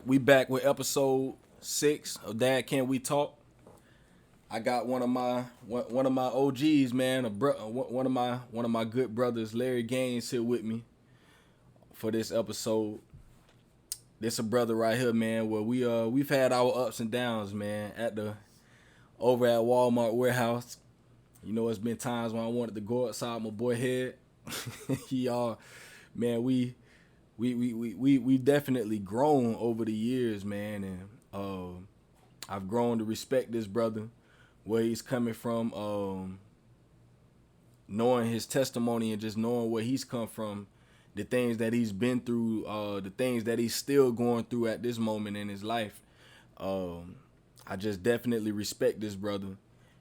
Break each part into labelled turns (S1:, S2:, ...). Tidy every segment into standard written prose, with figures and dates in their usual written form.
S1: We back with episode 6 of Dad Can We Talk. I got one of my OGs, man, one of my good brothers, Larry Gaines, here with me for this episode. This a brother right here, man. Where we've had our ups and downs, man. Over at Walmart warehouse. You know, it's been times when I wanted to go outside my boy head. Man, we definitely grown over the years, man, and I've grown to respect this brother, where he's coming from, knowing his testimony and just knowing where he's come from, the things that he's been through, the things that he's still going through at this moment in his life. I just definitely respect this brother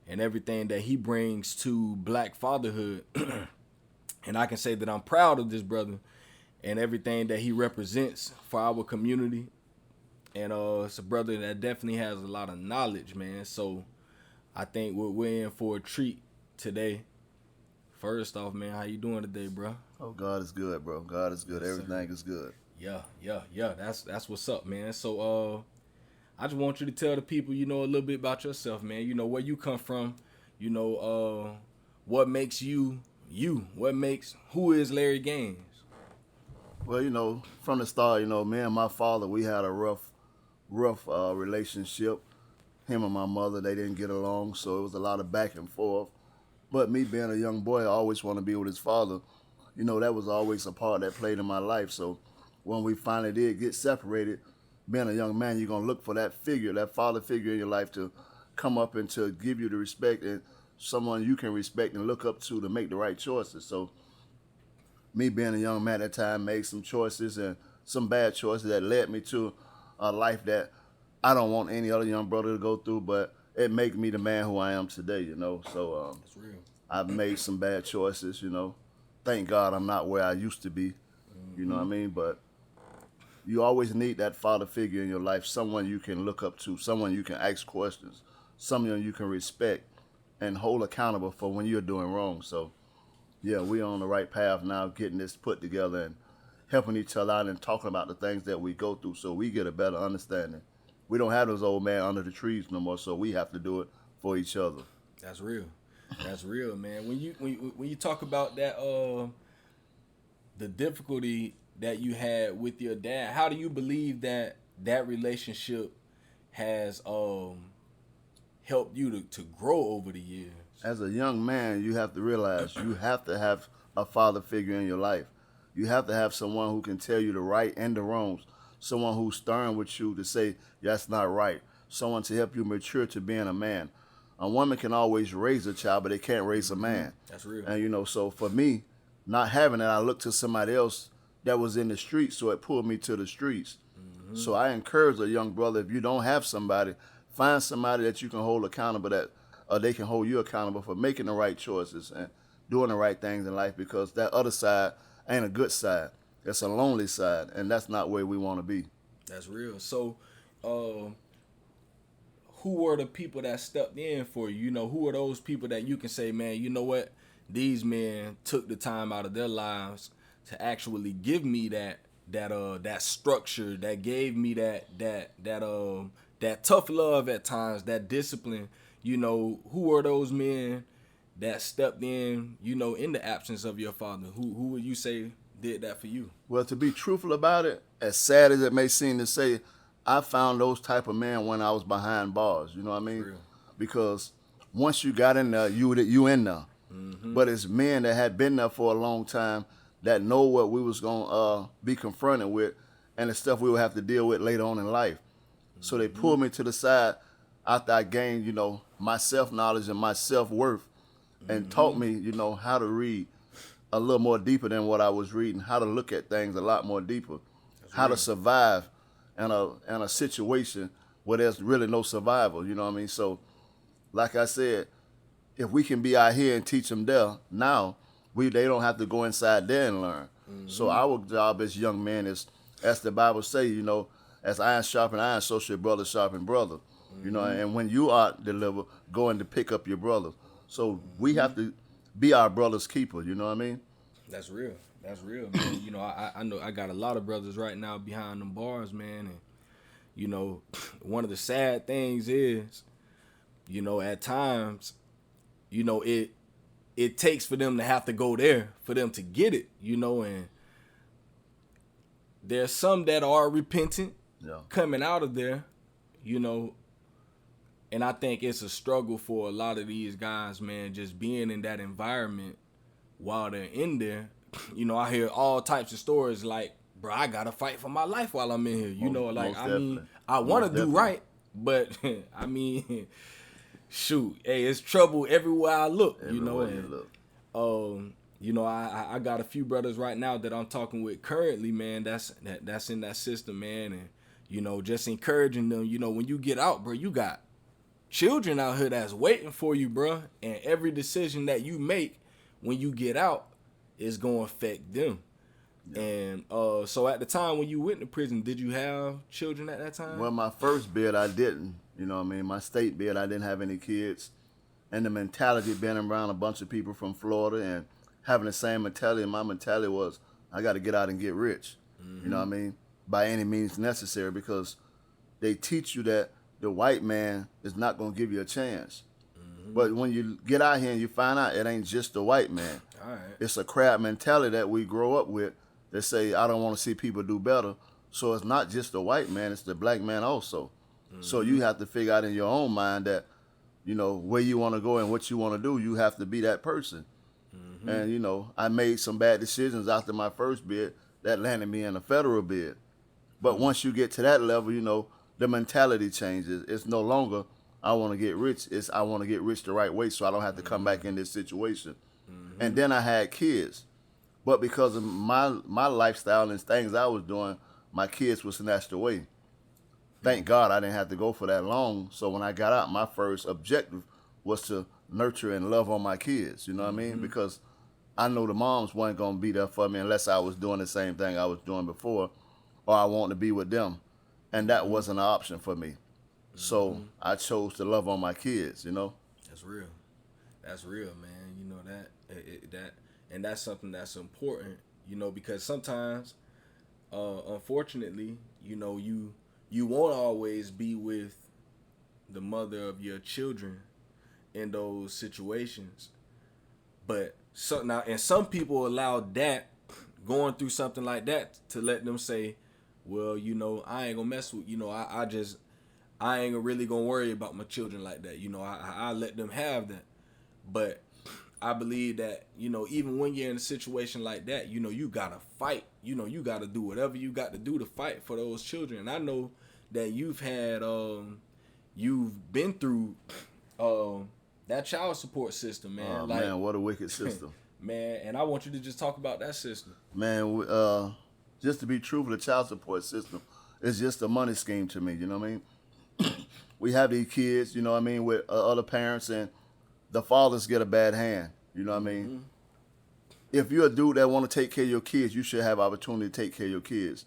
S1: and everything that he brings to black fatherhood. And I can say that I'm proud of this brother and everything that he represents for our community. And it's a brother that definitely has a lot of knowledge, man. So I think we're in for a treat today. First off, man, how you doing today, bro?
S2: Oh, God is good, bro. God is good.
S1: Yes,
S2: Everything is good.
S1: Yeah. That's what's up, man. So I just want you to tell the people, a little bit about yourself, man. Where you come from. What makes you you? Who is Larry Gaines?
S2: Well, from the start, me and my father, we had a rough relationship. Him and my mother, they didn't get along, so it was a lot of back and forth. But me being a young boy, I always want to be with his father. That was always a part that played in my life. So when we finally did get separated, being a young man, you're going to look for that figure, that father figure in your life to come up and to give you the respect and someone you can respect and look up to make the right choices. So me being a young man at the time made some choices and some bad choices that led me to a life that I don't want any other young brother to go through, but it made me the man who I am today, So
S1: That's real.
S2: I've made some bad choices, Thank God I'm not where I used to be, you know what I mean? But you always need that father figure in your life, someone you can look up to, someone you can ask questions, someone you can respect and hold accountable for when you're doing wrong. So, yeah, we're on the right path now, getting this put together and helping each other out and talking about the things that we go through so we get a better understanding. We don't have those old men under the trees no more, so we have to do it for each other.
S1: That's real. That's real, man. When you talk about that, the difficulty that you had with your dad, how do you believe that relationship has helped you to grow over the years?
S2: As a young man, you have to realize you have to have a father figure in your life. You have to have someone who can tell you the right and the wrongs, someone who's stern with you to say, that's not right, someone to help you mature to being a man. A woman can always raise a child, but they can't raise a man.
S1: That's real.
S2: And, so for me, not having it, I looked to somebody else that was in the streets, so it pulled me to the streets. Mm-hmm. So I encourage a young brother, if you don't have somebody, find somebody that you can hold accountable, that they can hold you accountable for making the right choices and doing the right things in life, because that other side ain't a good side. It's a lonely side, and that's not where we want to be.
S1: That's real. So, who were the people that stepped in for you? Who are those people that you can say, man, you know what? These men took the time out of their lives to actually give me that structure, that gave me that tough love at times, that discipline. Who are those men that stepped in the absence of your father? Who would you say did that for you?
S2: Well, to be truthful about it, as sad as it may seem to say, I found those type of men when I was behind bars. You know what I mean?
S1: Real.
S2: Because once you got in there, you in there.
S1: Mm-hmm.
S2: But it's men that had been there for a long time that know what we was gonna be confronted with, and the stuff we would have to deal with later on in life. Mm-hmm. So they pulled me to the side after I gained, my self knowledge and my self worth, and taught me, how to read a little more deeper than what I was reading, how to look at things a lot more deeper, how to survive in a situation where there's really no survival, you know what I mean? So, like I said, if we can be out here and teach them there now, they don't have to go inside there and learn. Mm-hmm. So our job as young men is, as the Bible say, as iron sharpen iron, so should brother sharpen brother. Mm-hmm. And when you are delivered, going to pick up your brother. So we have to be our brother's keeper, you know what I mean?
S1: That's real. That's real, man. I know I got a lot of brothers right now behind them bars, man, and you know, one of the sad things is, you know, at times, you know, it takes for them to have to go there for them to get it, you know, and there's some that are repentant coming out of there, you know, and I think it's a struggle for a lot of these guys, man, just being in that environment while they're in there. You know, I hear all types of stories like, bro, I gotta fight for my life while I'm in here. You know, like, I mean, I want to do right, but I mean, shoot, hey, it's trouble everywhere I look. You know, and you know, I got a few brothers right now that I'm talking with currently, man. That's in that system, man, and you know, just encouraging them. You know, when you get out, bro, you got children out here that's waiting for you, bro, and every decision that you make when you get out is gonna affect them. Yeah. And so at the time when you went to prison, did you have children at that time?
S2: Well, my first bid, I didn't. You know what I mean? My state bid, I didn't have any kids. And the mentality being around a bunch of people from Florida and having the same mentality, my mentality was, I got to get out and get rich. Mm-hmm. You know what I mean? By any means necessary, because they teach you that the white man is not going to give you a chance. Mm-hmm. But when you get out here and you find out it ain't just the white man.
S1: All right.
S2: It's a crab mentality that we grow up with that say, I don't want to see people do better. So it's not just the white man, it's the black man also. Mm-hmm. So you have to figure out in your own mind that, you know, where you want to go and what you want to do, you have to be that person. Mm-hmm. And, you know, I made some bad decisions after my first bid that landed me in a federal bid. But once you get to that level, you know, the mentality changes. It's no longer, I want to get rich. It's, I want to get rich the right way so I don't have to come back in this situation. Mm-hmm. And then I had kids. But because of my lifestyle and things I was doing, my kids were snatched away. Thank God I didn't have to go for that long. So when I got out, my first objective was to nurture and love on my kids. You know what I mean? Because I know the moms weren't going to be there for me unless I was doing the same thing I was doing before, or I wanted to be with them. And that wasn't an option for me. So I chose to love on my kids, you know?
S1: That's real. That's real, man. You know, that and that's something that's important, you know, because sometimes, unfortunately, you know, you won't always be with the mother of your children in those situations. But some people allow that, going through something like that, to let them say, well, you know, I ain't gonna mess with, you know, I ain't really gonna worry about my children like that. You know, I let them have that. But I believe that, you know, even when you're in a situation like that, you know, you gotta fight. You know, you gotta do whatever you got to do to fight for those children. And I know that you've been through that child support system, man.
S2: Oh, man, what a wicked system.
S1: Man, and I want you to just talk about that system.
S2: Man, just to be truthful, the child support system is just a money scheme to me, you know what I mean? We have these kids, you know what I mean, with other parents, and the fathers get a bad hand, you know what I mean? Mm-hmm. If you're a dude that want to take care of your kids, you should have opportunity to take care of your kids.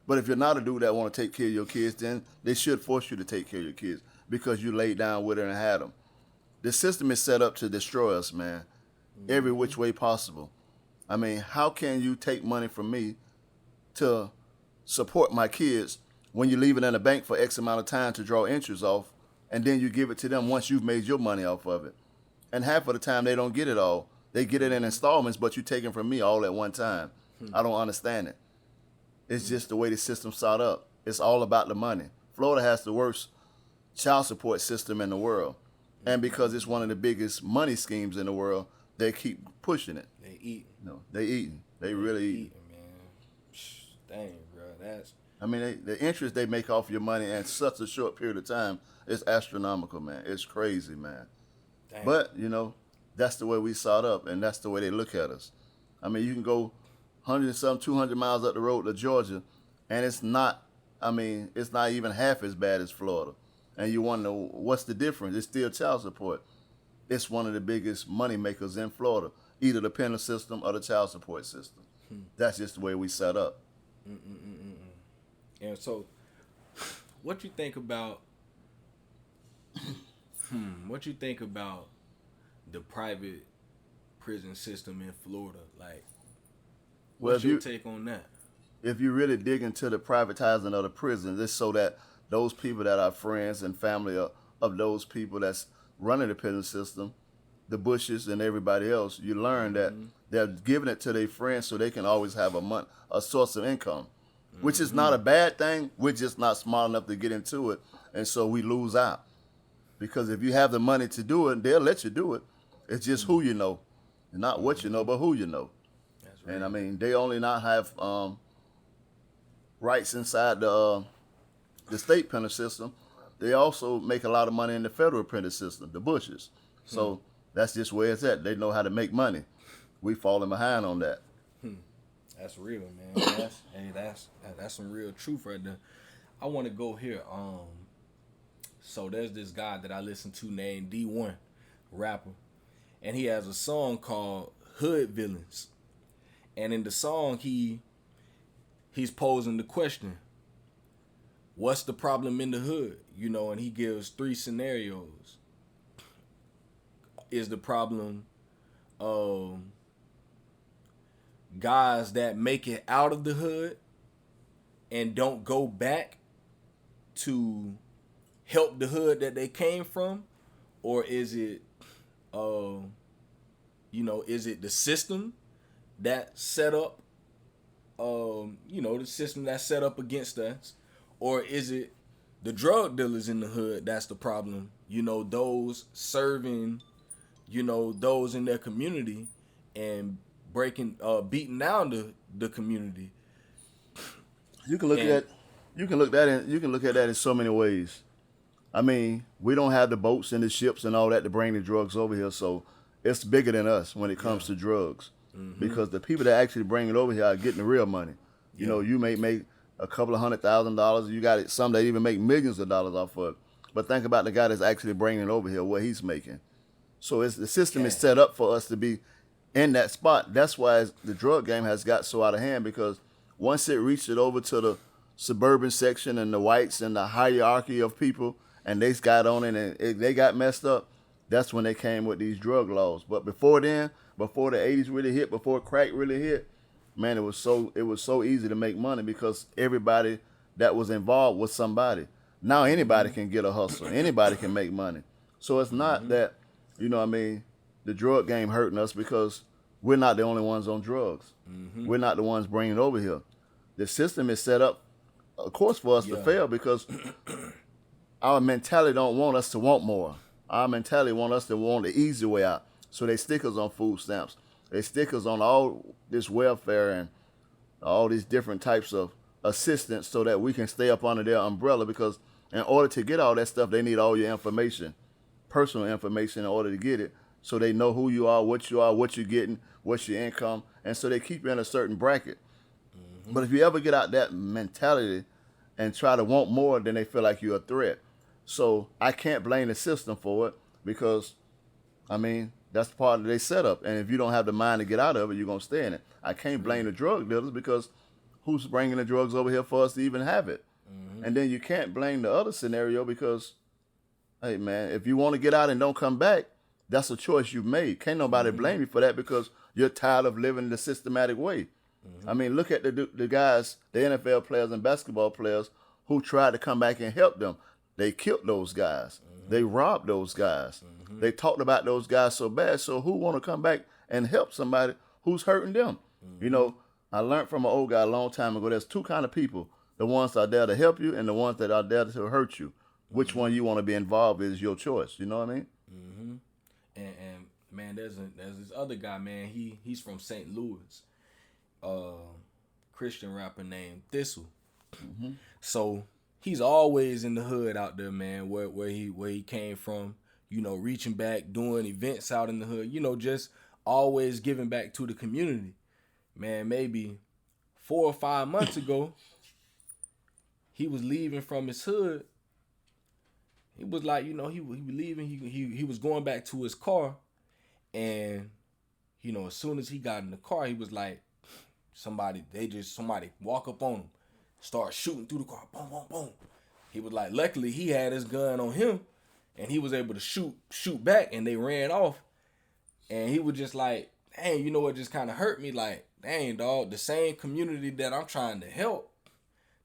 S2: But if you're not a dude that want to take care of your kids, then they should force you to take care of your kids because you laid down with her and had them. The system is set up to destroy us, man, every which way possible. I mean, how can you take money from me to support my kids when you leave it in the bank for X amount of time to draw interest off, and then you give it to them once you've made your money off of it? And half of the time they don't get it all. They get it in installments, but you take it from me all at one time. I don't understand it. It's just the way the system's set up. It's all about the money. Florida has the worst child support system in the world. And because it's one of the biggest money schemes in the world, they keep pushing it.
S1: They eat.
S2: No, they eating. They really eating.
S1: Man. Dang, bro. That's...
S2: I mean, the interest they make off your money in such a short period of time is astronomical, man. It's crazy, man. Dang. But, you know, that's the way we set up, and that's the way they look at us. I mean, you can go 200 miles up the road to Georgia, and it's not even half as bad as Florida. And you wonder, what's the difference? It's still child support. It's one of the biggest money makers in Florida, either the penal system or the child support system. That's just the way we set up.
S1: And so, what you think about the private prison system in Florida? Like, what's your take on that?
S2: If you really dig into the privatizing of the prisons, it's so that those people that are friends and family of those people that's running the prison system, the Bushes and everybody else, you learn that they're giving it to their friends so they can always have a source of income, which is not a bad thing. We're just not smart enough to get into it, and so we lose out. Because if you have the money to do it, they'll let you do it. It's just who you know, not what you know, but who you know.
S1: That's right.
S2: And I mean, they only not have rights inside the state penal system. They also make a lot of money in the federal penal system, the Bushes. So that's just where it's at. They know how to make money. We falling behind on that.
S1: That's real, man. That's some real truth right there. I want to go here. So there's this guy that I listen to named D1, rapper, and he has a song called Hood Villains. And in the song, he's posing the question, what's the problem in the hood? You know, and he gives 3 scenarios. Is the problem guys that make it out of the hood and don't go back to help the hood that they came from? Or is it is it the system that set up the system that's set up against us? Or is it the drug dealers in the hood that's the problem? You know, those serving, those in their community and beating down the community.
S2: You can look at that in so many ways. I mean, we don't have the boats and the ships and all that to bring the drugs over here, so it's bigger than us when it comes to drugs. Because the people that actually bring it over here are getting the real money. You know, you may make a couple of $100,000. You got some that even make millions of dollars off of it. But think about the guy that's actually bringing it over here, what he's making. So the system is set up for us to be in that spot. That's why the drug game has got so out of hand, because once it reached it over to the suburban section and the whites and the hierarchy of people, and they got on it and they got messed up, that's when they came with these drug laws. But before then, before the 80s really hit, before crack really hit, man, it was so easy to make money because everybody that was involved was somebody. Now anybody can get a hustle. Anybody can make money. So it's not that, the drug game hurting us because we're not the only ones on drugs. We're not the ones bringing it over here. The system is set up, of course, for us to fail because our mentality don't want us to want more. Our mentality want us to want the easy way out. So they stick us on food stamps. They stick us on all this welfare and all these different types of assistance so that we can stay up under their umbrella, because in order to get all that stuff, they need all your information, personal information, in order to get it. So they know who you are, what you're getting, what's your income. And so they keep you in a certain bracket. But if you ever get out that mentality and try to want more, then they feel like you're a threat. So I can't blame the system for it because, that's part of their setup. And if you don't have the mind to get out of it, you're going to stay in it. I can't blame the drug dealers because who's bringing the drugs over here for us to even have it? And then you can't blame the other scenario because, hey, man, if you want to get out and don't come back, that's a choice you've made. Can't nobody blame you for that because you're tired of living the systematic way. Look at the guys, the NFL players and basketball players who tried to come back and help them. They killed those guys. They robbed those guys. They talked about those guys so bad. So who want to come back and help somebody who's hurting them? I learned from an old guy a long time ago, there's 2 kinds of people. The ones that are there to help you and the ones that are there to hurt you. Which one you want to be involved in is your choice. You know what I mean?
S1: And man, there's this other guy, man. He's from St. Louis. Christian rapper named Thistle. So he's always in the hood out there, man, where he came from, reaching back, doing events out in the hood, just always giving back to the community. Man, maybe 4 or 5 months ago, he was leaving from his hood. He was like, he was leaving, he was going back to his car, and, as soon as he got in the car, he was like, somebody walk up on him, start shooting through the car, boom, boom, boom. He was like, luckily he had his gun on him, and he was able to shoot back, and they ran off. And he was just like, dang, you know what just kind of hurt me? Like, dang, dog, the same community that I'm trying to help,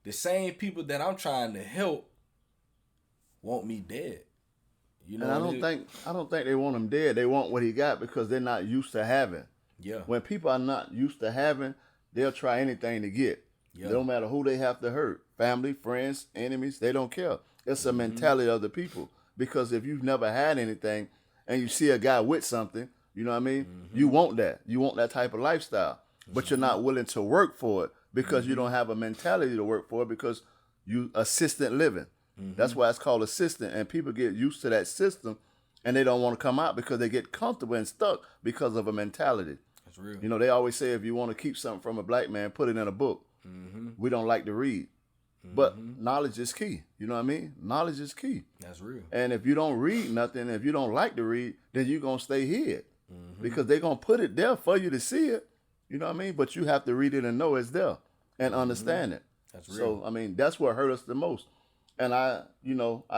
S1: the same people that I'm trying to help want me dead. You know,
S2: And I don't think they want him dead. They want what he got because they're not used to having.
S1: Yeah.
S2: When people are not used to having, they'll try anything to get.
S1: Yeah.
S2: It don't matter who they have to hurt. Family, friends, enemies, they don't care. It's a mentality of the people. Because if you've never had anything and you see a guy with something, you know what I mean? You want that. You want that type of lifestyle. But you're not willing to work for it because you don't have a mentality to work for it because you assistant living. That's why it's called assistant. And people get used to that system and they don't want to come out because they get comfortable and stuck because of a mentality.
S1: That's real.
S2: You know, they always say if you want to keep something from a black man, put it in a book. We don't like to read. But knowledge is key. You know what I mean? Knowledge is key.
S1: That's real.
S2: And if you don't read nothing, if you don't like to read, then you're going to stay hid. Because they're going to put it there for you to see it. You know what I mean? But you have to read it and know it's there and understand it.
S1: That's real.
S2: So, I mean, that's what hurt us the most. And I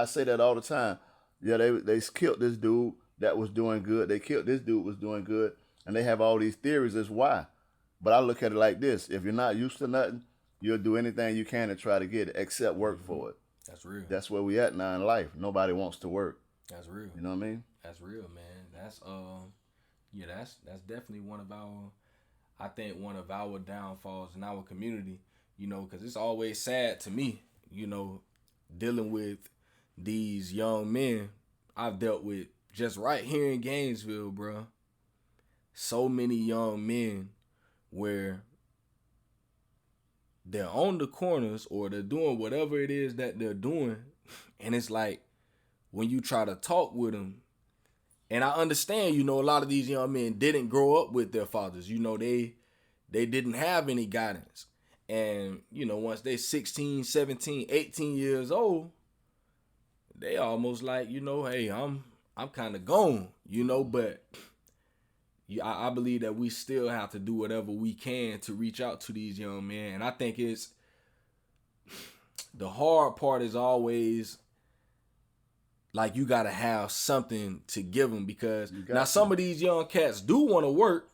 S2: say that all the time. Yeah, they killed this dude that was doing good. They killed this dude was doing good. And they have all these theories as why. But I look at it like this. If you're not used to nothing, you'll do anything you can to try to get it, except work for it.
S1: That's real.
S2: That's where we at now in life. Nobody wants to work.
S1: That's real.
S2: You know what I mean?
S1: That's real, man. That's that's definitely one of our downfalls in our community, you know, because it's always sad to me, you know, dealing with these young men I've dealt with just right here in Gainesville, bro. So many young men where they're on the corners or they're doing whatever it is that they're doing, and it's like when you try to talk with them, and I understand, you know, a lot of these young men didn't grow up with their fathers. You know, they didn't have any guidance. And, you know, once they're 16, 17, 18 years old, they almost like, you know, hey, I'm kind of gone, you know, but I believe that we still have to do whatever we can to reach out to these young men. And I think the hard part is always like you got to have something to give them because now some of these young cats do want to work,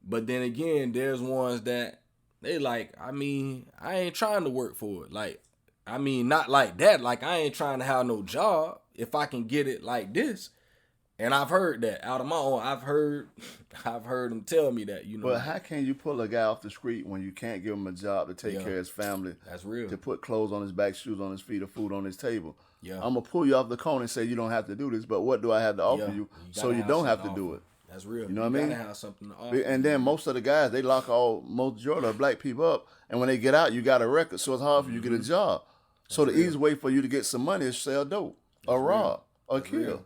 S1: but then again, there's ones that they like, I mean, I ain't trying to work for it. Like, I mean, not like that. Like, I ain't trying to have no job if I can get it like this. And I've heard that out of my own. I've heard them tell me that, you know.
S2: But how can you pull a guy off the street when you can't give him a job to take care of his family?
S1: That's real.
S2: To put clothes on his back, shoes on his feet, or food on his table.
S1: Yeah.
S2: I'm going to pull you off the corner and say you don't have to do this, but what do I have to offer you so you don't have to do it?
S1: That's real.
S2: You know what I mean?
S1: Gotta have something to offer.
S2: And then most of the guys, they lock majority of black people up, and when they get out, you got a record, so it's hard for you to get a job. So the easy way for you to get some money is sell dope, or rob, or kill.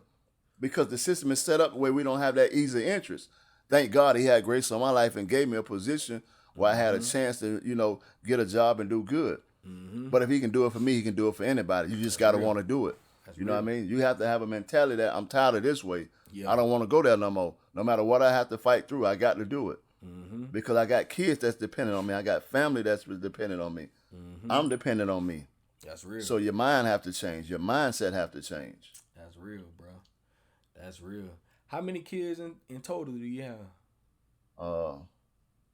S2: Because the system is set up where we don't have that easy interest. Thank God he had grace on my life and gave me a position where I had a chance to, you know, get a job and do good. But if he can do it for me, he can do it for anybody. You just got to want to do it. You know what I mean? You have to have a mentality that I'm tired of this way. Yeah. I don't want to go there no more. No matter what I have to fight through, I got to do it. Because I got kids that's dependent on me. I got family that's dependent on me. I'm dependent on me.
S1: That's real.
S2: So your mind have to change. Your mindset have to change.
S1: That's real, bro. That's real. How many kids in total do you have?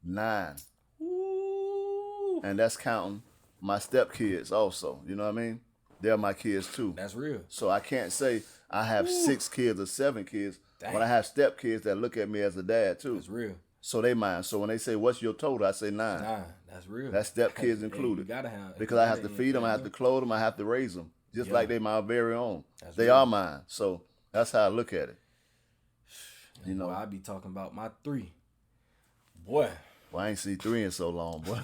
S2: 9.
S1: Ooh.
S2: And that's counting my stepkids also. You know what I mean? They're my kids too.
S1: That's real.
S2: So I can't say I have 6 kids or 7 kids, but I have stepkids that look at me as a dad too.
S1: That's real.
S2: So they mine. So when they say, what's your total? I say 9.
S1: 9. That's real.
S2: That's stepkids included.
S1: You gotta have.
S2: Because I have to feed them, I have to clothe them, I have to raise them. Just like they my very own.
S1: That's
S2: they
S1: real.
S2: are mine. So that's how I look at it. You know,
S1: boy, I be talking about my 3. Boy.
S2: Well, I ain't seen 3 in so long, boy.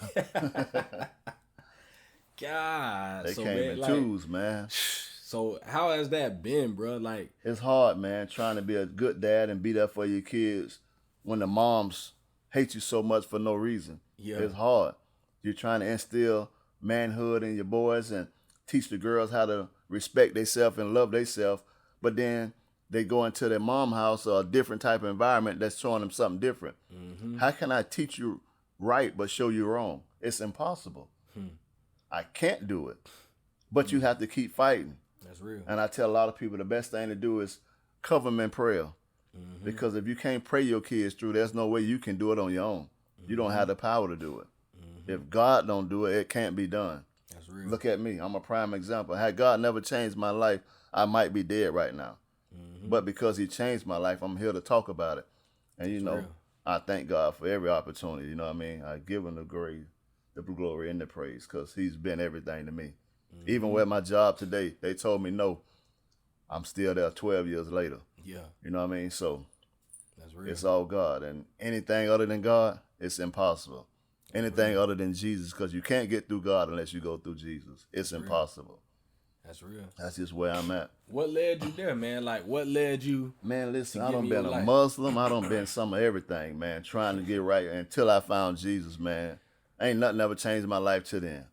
S1: God.
S2: They came in twos, man.
S1: So how has that been, bro? Like,
S2: it's hard, man, trying to be a good dad and be there for your kids when the moms hate you so much for no reason. Yeah. It's hard. You're trying to instill manhood in your boys and teach the girls how to respect themselves and love themselves, but then they go into their mom house or a different type of environment that's showing them something different. How can I teach you right but show you wrong? It's impossible. I can't do it. But you have to keep fighting.
S1: That's real.
S2: And I tell a lot of people the best thing to do is cover them in prayer. Because if you can't pray your kids through, there's no way you can do it on your own. You don't have the power to do it. If God don't do it, it can't be done.
S1: That's real.
S2: Look at me. I'm a prime example. Had God never changed my life, I might be dead right now. But because he changed my life, I'm here to talk about it. And, you know,
S1: real.
S2: I thank God for every opportunity. You know what I mean? I give him the glory and the praise because he's been everything to me. Even with my job today, they told me no. I'm still there 12 years later.
S1: Yeah.
S2: You know what I mean? So
S1: That's real.
S2: it's all God. And anything other than God, it's impossible. Anything other than Jesus, because you can't get through God unless you go through Jesus. It's impossible.
S1: That's real.
S2: That's just where I'm at.
S1: What led you there, man? Like, what led you?
S2: Man, listen,
S1: to
S2: I done
S1: give your
S2: been a
S1: life?
S2: Muslim. I done been some of everything, man, trying to get right until I found Jesus, man. Ain't nothing ever changed my life to then.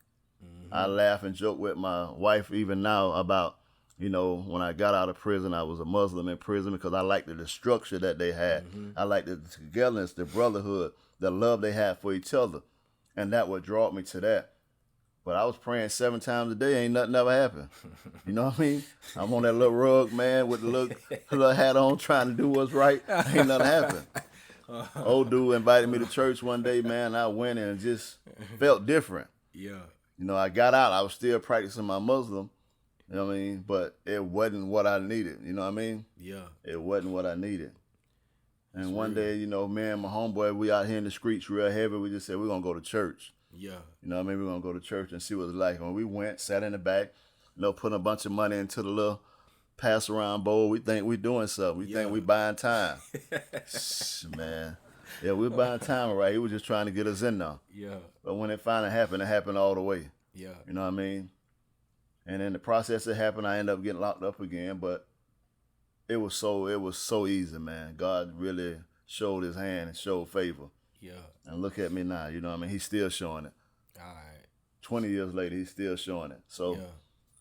S2: I laugh and joke with my wife even now about, you know, when I got out of prison, I was a Muslim in prison because I liked the structure that they had. I liked the togetherness, the brotherhood, the love they had for each other. And that what draw me to that. But I was praying 7 times a day, ain't nothing ever happened. You know what I mean? I'm on that little rug, man, with the little hat on, trying to do what's right. Ain't nothing happened. Old dude invited me to church one day, man. I went and just felt different.
S1: Yeah.
S2: You know, I got out. I was still practicing my Muslim. You know what I mean? But it wasn't what I needed. You know what I mean?
S1: Yeah.
S2: It wasn't what I needed. And
S1: That's
S2: one
S1: real.
S2: day, you know, me and my homeboy, we out here in the streets real heavy. We just said, we're going to go to church.
S1: Yeah.
S2: You know what I mean? We're going to go to church and see what it's like. When we went, sat in the back, you know, putting a bunch of money into the little pass-around bowl. We think we doing something. We think we buying time. Man. Yeah, we're buying time, right? He was just trying to get us in there.
S1: Yeah.
S2: But when it finally happened, it happened all the way.
S1: Yeah.
S2: You know what I mean? And in the process it happened, I ended up getting locked up again. But it was so easy, man. God really showed his hand and showed favor.
S1: Yeah.
S2: And look at me now, you know what I mean? He's still showing it.
S1: All right.
S2: 20 years later, he's still showing it. So
S1: Yeah.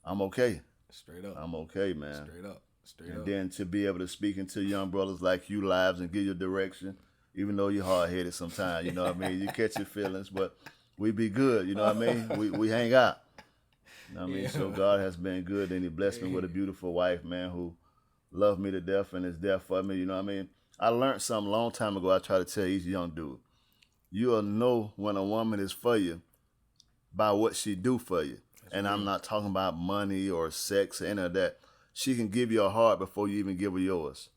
S2: I'm okay.
S1: Straight up.
S2: I'm okay, man.
S1: Straight up. Straight
S2: And
S1: up.
S2: then to be able to speak into young brothers like you lives and give you direction, even though you're hard-headed sometimes, you know what I mean? You catch your feelings, but we be good, you know what I mean? We hang out. You know what I mean?
S1: Yeah.
S2: So God has been good, and he blessed me with a beautiful wife, man, who loved me to death and is there for me, you know what I mean? I learned something a long time ago I try to tell each young dude. You'll know when a woman is for you by what she do for you. And I'm not talking about money or sex or any of that. She can give you a heart before you even give her yours.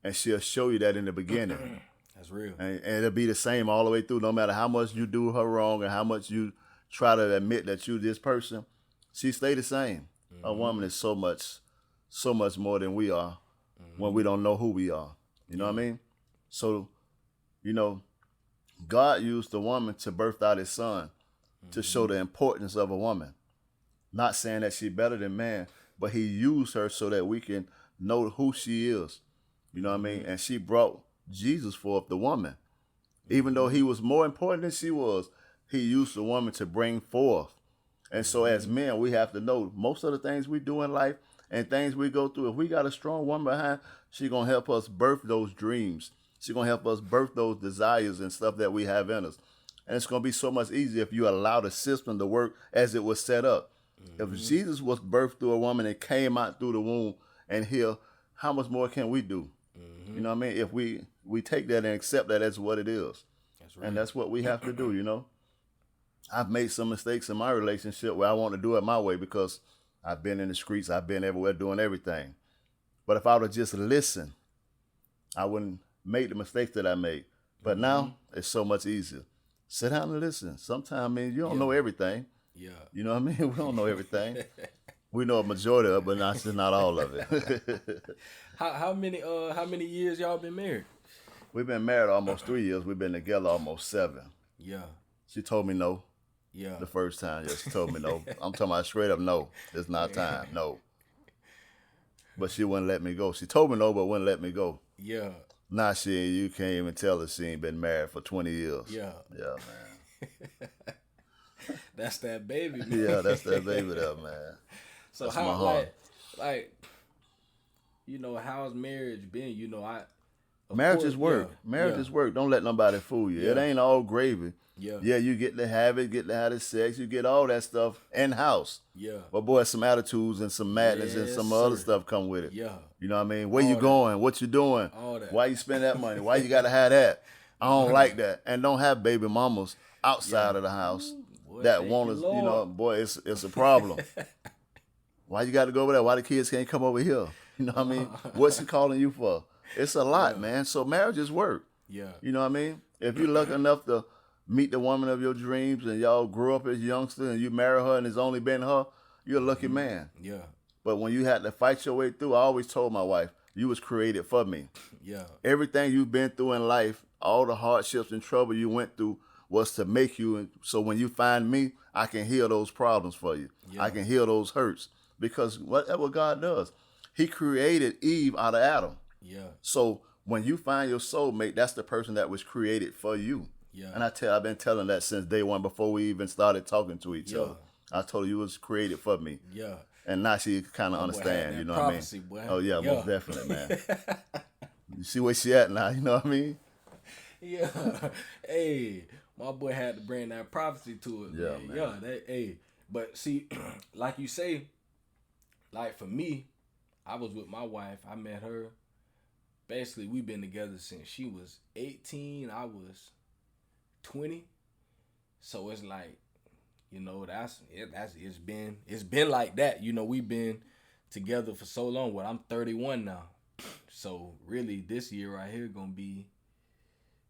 S2: And she'll show you that in the beginning.
S1: That's real.
S2: And it'll be the same all the way through. No matter how much you do her wrong and how much you try to admit that you this person, she stay the same. A woman is so much more than we are when we don't know who we are. You know what I mean? So, you know, God used the woman to birth out his son to show the importance of a woman. Not saying that she's better than man, but he used her so that we can know who she is. You know what I mean? And she brought Jesus forth, the woman. Even though he was more important than she was, he used the woman to bring forth. And so as men, we have to know most of the things we do in life and things we go through, if we got a strong woman behind, she's going to help us birth those dreams. She's going to help us birth those desires and stuff that we have in us. And it's going to be so much easier if you allow the system to work as it was set up. If Jesus was birthed through a woman and came out through the womb and healed, how much more can we do? You know what I mean? If we take that and accept that as what it is.
S1: That's right.
S2: And that's what we have to do, you know? I've made some mistakes in my relationship where I want to do it my way because I've been in the streets, I've been everywhere doing everything. But if I would have just listened, I wouldn't make the mistakes that I made. But now it's so much easier. Sit down and listen. Sometimes, man, you don't know everything.
S1: Yeah.
S2: You know what I mean? We don't know everything. We know a majority of it, but not all of it.
S1: How many years y'all been married?
S2: We've been married almost 3 years. We've been together almost 7.
S1: Yeah.
S2: She told me no
S1: Yeah.
S2: the first time. Yeah, she told me no. I'm talking about straight up no. It's not time. No. But she wouldn't let me go. She told me no, but wouldn't let me go.
S1: Yeah.
S2: Now you can't even tell her she ain't been married for 20 years.
S1: Yeah.
S2: Yeah, man.
S1: That's that baby, man.
S2: Yeah, that's that baby there, man.
S1: So
S2: That's my
S1: how
S2: heart.
S1: like you know, how's marriage been? You know,
S2: Marriage is work.
S1: Yeah,
S2: Marriage is work. Don't let nobody fool you. It
S1: Yeah.
S2: ain't all gravy.
S1: Yeah.
S2: Yeah, you get to have it, get to have the sex, you get all that stuff in-house.
S1: Yeah.
S2: But boy, some attitudes and some madness and
S1: Yes,
S2: some other
S1: sir.
S2: stuff come with it.
S1: Yeah.
S2: You know what I mean? Where you
S1: All
S2: going? What you doing?
S1: All that.
S2: Why you spend that money? Why you gotta have that? I don't like that. And don't have baby mamas outside of the house.
S1: Boy.
S2: that
S1: thank
S2: want
S1: you,
S2: to,
S1: Lord.
S2: boy, it's a problem. Why you got to go over there? Why the kids can't come over here? You know what I mean? What's he calling you for? It's a lot,
S1: Yeah.
S2: man. So marriages work.
S1: Yeah.
S2: You know what I mean? If you're lucky enough to meet the woman of your dreams and y'all grew up as youngsters and you marry her and it's only been her, you're a lucky man.
S1: Yeah.
S2: But when you had to fight your way through, I always told my wife, you was created for me.
S1: Yeah.
S2: Everything you've been through in life, all the hardships and trouble you went through was to make you. And so when you find me, I can heal those problems for you.
S1: Yeah.
S2: I can heal those hurts because whatever God does, he created Eve out of Adam.
S1: Yeah.
S2: So when you find your soulmate, that's the person that was created for you.
S1: Yeah.
S2: And I've been telling that since day one before we even started talking to each
S1: Yeah.
S2: other. I told her you was created for me.
S1: Yeah.
S2: And now she kind of
S1: Boy, had
S2: understand,
S1: that
S2: you know
S1: prophecy,
S2: what I mean?
S1: boy.
S2: Oh yeah,
S1: Yeah.
S2: most definitely, man. You see where she at now, you know what I mean?
S1: Yeah. Hey, my boy had to bring that prophecy to it.
S2: Yeah, man.
S1: Yeah. Hey. But see, like you say, like for me, I was with my wife. I met her. Basically, we've been together since she was 18. I was 20. So it's like, it's been like that. We've been together for so long. Well, I'm 31 now. So really this year right here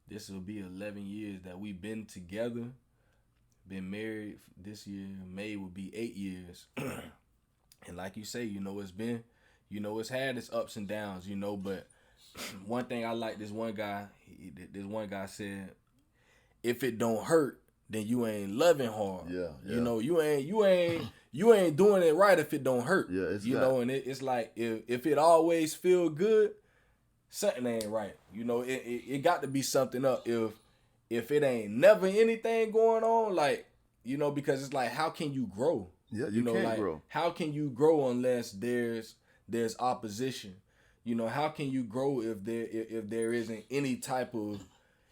S1: this will be 11 years that we've been together. Been married this year. May will be 8 years. And like you say, it's had its ups and downs, but one thing I like, this one guy said, if it don't hurt, then you ain't loving hard.
S2: Yeah.
S1: You ain't doing it right if it don't hurt.
S2: Yeah, it's
S1: and it's like if it always feel good, something ain't right. It got to be something up. If it ain't never anything going on, like, because it's like, how can you grow?
S2: Yeah, you can't grow.
S1: How can you grow unless there's opposition? How can you grow if there isn't any type of,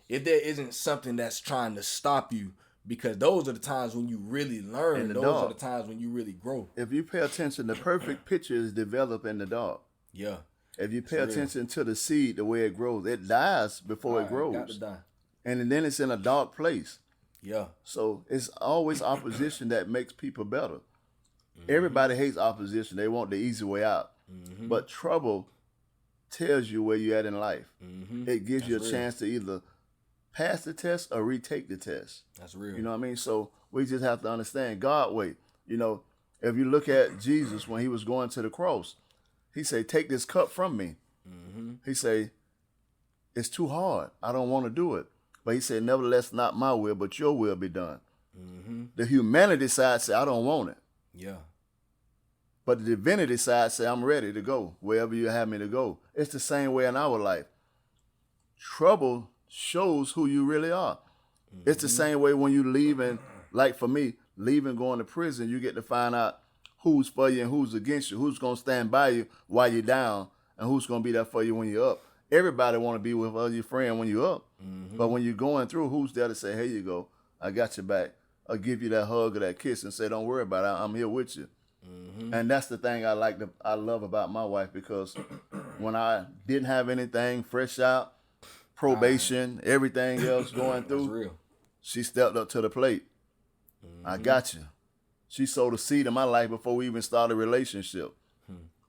S1: if there isn't something that's trying to stop you? Because those are the times when you really learn. Those are the times when you really grow.
S2: If you pay attention, the perfect picture is developed in the dark.
S1: Yeah.
S2: If you pay attention to the seed, the way it grows, it dies before it grows.
S1: Got to die.
S2: And then it's in a dark place.
S1: Yeah.
S2: So it's always opposition that makes people better. Mm-hmm. Everybody hates opposition. They want the easy way out. Mm-hmm. But trouble tells you where you're at in life. Mm-hmm. It gives you a chance to either pass the test or retake the test.
S1: That's real.
S2: You know what I mean? So we just have to understand God way. If you look at Jesus when he was going to the cross, he said, take this cup from me. Mm-hmm. He said, it's too hard. I don't want to do it. But he said, nevertheless, not my will, but your will be done. Mm-hmm. The humanity side said, I don't want it.
S1: Yeah.
S2: But the divinity side said, I'm ready to go wherever you have me to go. It's the same way in our life. Trouble shows who you really are. Mm-hmm. It's the same way when you leaving, like for me, leaving, going to prison, you get to find out who's for you and who's against you, who's going to stand by you while you're down, and who's going to be there for you when you're up. Everybody want to be with your friend when you're up. Mm-hmm. But when you're going through, who's there to say, here you go, I got your back. I'll give you that hug or that kiss and say, don't worry about it, I'm here with you. Mm-hmm. And that's the thing I love about my wife, because when I didn't have anything, fresh out, probation, everything else going through, she stepped up to the plate. Mm-hmm. I got you. She sowed a seed in my life before we even started a relationship.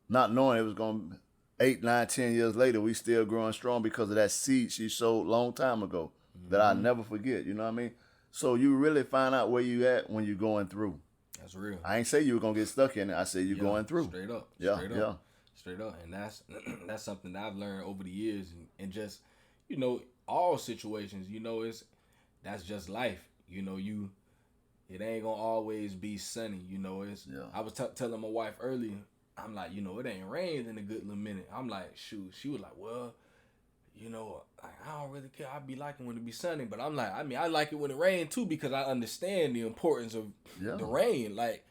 S2: Not knowing it was going to 8, 9, 10 years later, we still growing strong because of that seed she sowed a long time ago that I'll never forget. You know what I mean? So you really find out where you at when you're going through.
S1: That's real.
S2: I ain't say you were going to get stuck in it. I said you're going through.
S1: Straight up. Straight up. And that's something that I've learned over the years, and just, all situations, that's just life. It ain't gonna always be sunny. I was telling my wife earlier, I'm like, it ain't rained in a good little minute. I'm like, shoot. She was like, well, I don't really care. I be liking when it be sunny, but I'm like, I like it when it rain too, because I understand the importance of the rain. Like,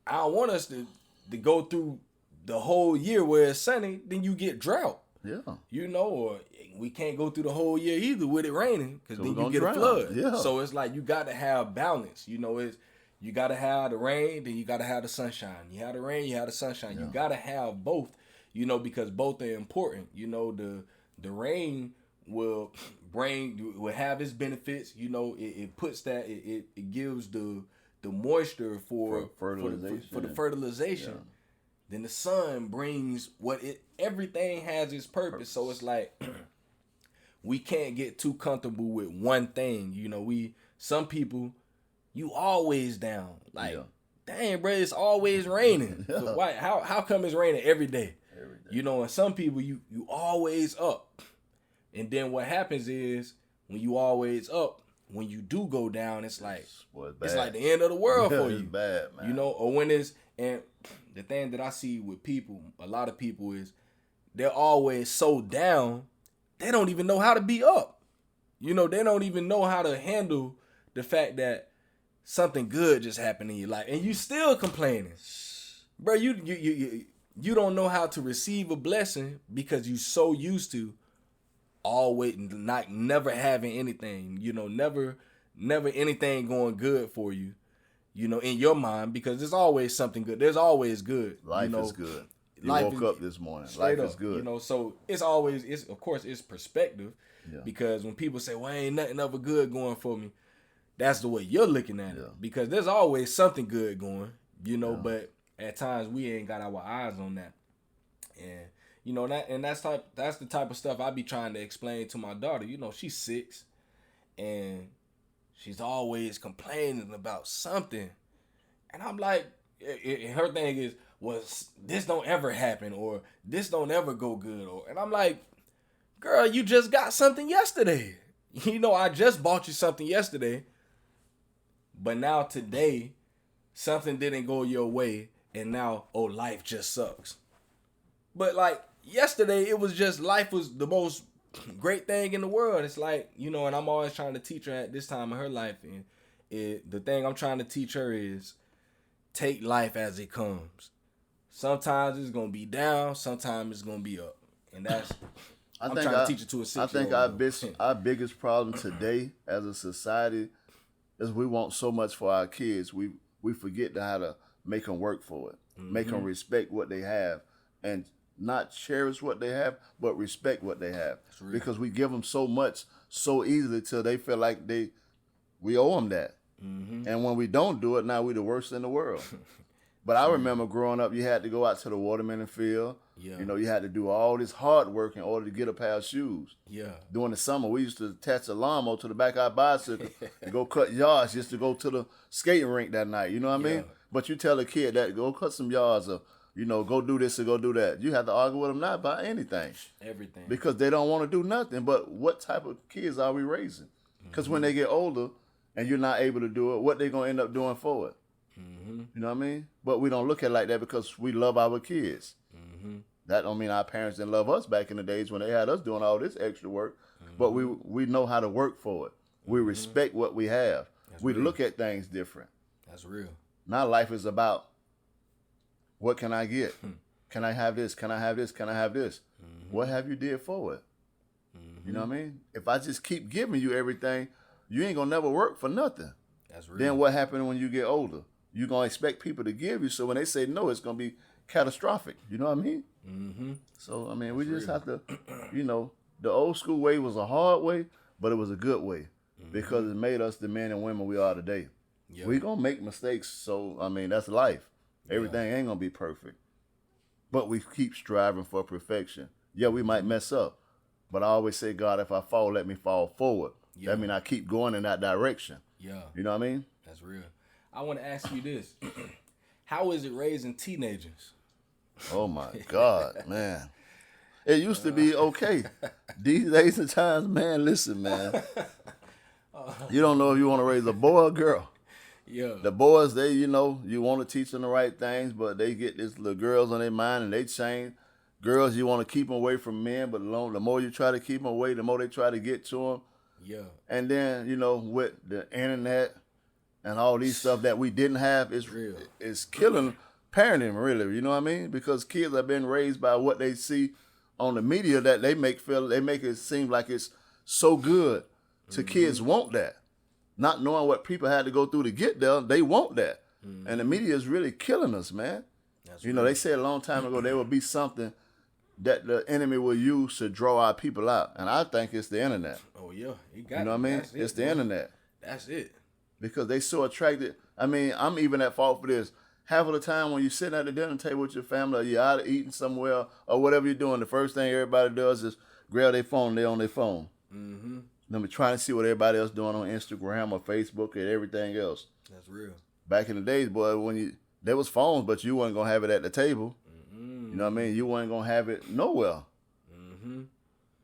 S1: I don't want us to go through the whole year where it's sunny, then you get drought. Yeah. Or we can't go through the whole year either with it raining, because then you get a flood. Yeah. So it's like you got to have balance. You got to have the rain, then you got to have the sunshine. You have the rain, you have the sunshine. Yeah. You got to have both, because both are important. The rain will have its benefits. It puts that, it gives the the moisture for
S2: fertilization.
S1: for the fertilization.
S2: Yeah.
S1: Then the sun brings everything has its purpose. So it's like we can't get too comfortable with one thing. You know, some people, you always down. Like, dang, bro, it's always raining. So why? How come it's raining every day? You know, and some people you always up. And then what happens is when you always up, when you do go down, it's like the end of the world for you.
S2: It's bad, man.
S1: You know, or when it's, and the thing that I see with people, a lot of people, is they're always so down, they don't even know how to be up. You know, they don't even know how to handle the fact that something good just happened in your life, and you still complaining, bro. You don't know how to receive a blessing because you so used to always never having anything. You know, never anything going good for you. You know, in your mind, because there's always something good. There's always good.
S2: Life is good. You woke up this morning. Life is good.
S1: You know, so of course it's perspective. Yeah. Because when people say, well, ain't nothing ever good going for me, that's the way you're looking at it. Because there's always something good going, you know, but at times we ain't got our eyes on that. And you know, that's the type of stuff I be trying to explain to my daughter. You know, she's 6 and she's always complaining about something. And I'm like, her thing is, well, this don't ever happen, or this don't ever go good. And I'm like, girl, you just got something yesterday. You know, I just bought you something yesterday. But now today, something didn't go your way. And now, life just sucks. But like yesterday, it was just, life was the most great thing in the world. It's like, you know, and I'm always trying to teach her at this time of her life. And the thing I'm trying to teach her is take life as it comes. Sometimes it's going to be down. Sometimes it's going to be up. And that's, I'm trying to teach it to a 6-year-old.
S2: I think our biggest problem today as a society is we want so much for our kids. We forget how to make them work for it. Make them respect what they have. And not cherish what they have, but respect what they have. Because we give them so much so easily till they feel like we owe them that. And when we don't do it, now we the worst in the world. But I remember growing up, you had to go out to the watermelon field. Yeah. You know, you had to do all this hard work in order to get a pair of shoes. Yeah. During the summer, we used to attach a lawnmower to the back of our bicycle and go cut yards just to go to the skating rink that night. You know what I mean? But you tell a kid that, go cut some yards or, you know, go do this or go do that. You have to argue with them not about anything. Everything. Because they don't want to do nothing. But what type of kids are we raising? Because when they get older and you're not able to do it, what they going to end up doing for it? You know what I mean? But we don't look at it like that because we love our kids. That don't mean our parents didn't love us back in the days when they had us doing all this extra work. But we know how to work for it. We respect what we have. We look at things different. That's real. Now life is about, what can I get? Can I have this? Can I have this? Can I have this? What have you did for it? You know what I mean? If I just keep giving you everything, you ain't going to never work for nothing. That's real. Then what happens when you get older? You're going to expect people to give you. So when they say no, it's going to be catastrophic. You know what I mean? So, I mean, we just have to, you know, the old school way was a hard way, but it was a good way because it made us the men and women we are today. We going to make mistakes. So, I mean, that's life. Everything ain't going to be perfect. But we keep striving for perfection. Yeah, we might mess up. But I always say, God, if I fall, let me fall forward. That means I keep going in that direction. Yeah. You know what I mean?
S1: That's real. I want to ask you this. How is it raising teenagers?
S2: Oh, my God, man. It used to be okay. These days and times, man, listen, man. You don't know if you want to raise a boy or a girl. Yeah. The boys, they, you know, you want to teach them the right things, but they get this little girls on their mind and they change. Girls, you want to keep them away from men, but the more you try to keep them away, the more they try to get to them. Yeah. And then, you know, with the internet and all these stuff that we didn't have, it's killing parenting, really. You know what I mean? Because kids have been raised by what they see on the media that they make it seem like it's so good. So kids want that. Not knowing what people had to go through to get there, they want that. And the media is really killing us, man. That's you know, they said a long time ago there would be something that the enemy will use to draw our people out. And I think it's the internet.
S1: Oh, yeah.
S2: You know what I mean? It's the internet.
S1: That's it.
S2: because they so attracted. I mean, I'm even at fault for this. Half of the time when you're sitting at the dinner table with your family, or you're out eating somewhere, or whatever you're doing, the first thing everybody does is grab their phone. They're on their phone.
S1: Mm-hmm.
S2: Them trying to see what everybody else doing on Instagram or Facebook and everything else.
S1: That's real.
S2: Back in the days, boy, when there was phones, but you wasn't gonna have it at the table.
S1: Mm-hmm.
S2: You know what I mean? You wasn't gonna have it nowhere.
S1: Mm-hmm.